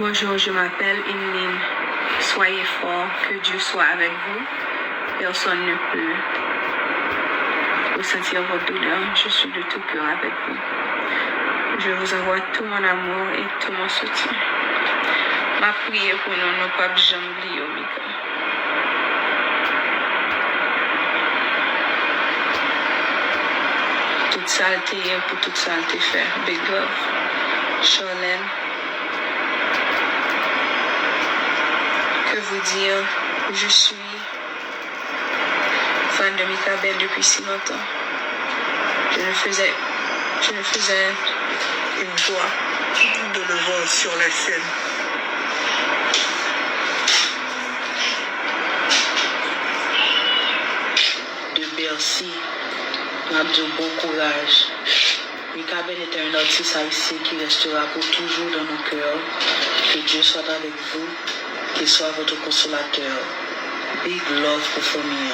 Bonjour, je m'appelle Emeline. Soyez forts, que Dieu soit avec vous. Personne ne peut ressentir votre douleur. Je suis de tout cœur avec vous. Je vous envoie tout mon amour et tout mon soutien. Ma prière pour nous, nous pas jamais oublier, Mika. Toute saleté pour toute saleté faire. Big love. Charlène. Que vous dire, je suis fan de Mikaben depuis si longtemps. Je me faisais une joie de le voir sur la scène. De Bercy, m'a dit bon courage. Mikaben est un artiste haïtien qui restera pour toujours dans nos cœurs. Que Dieu soit avec vous, qu'il soit votre consolateur. Big love pour famille.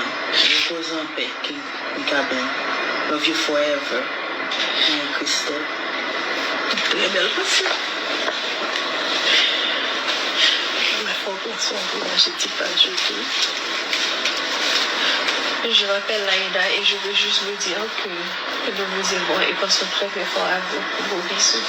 Repose en paix, King Mikaben. Love you forever. And Christelle. Très belle passion. Mais faut qu'on soit un peu j'ai pas du tout. Je m'appelle Laïda et je veux juste vous dire que nous vous aimons et pensons très très fort à vous. Gros bisous.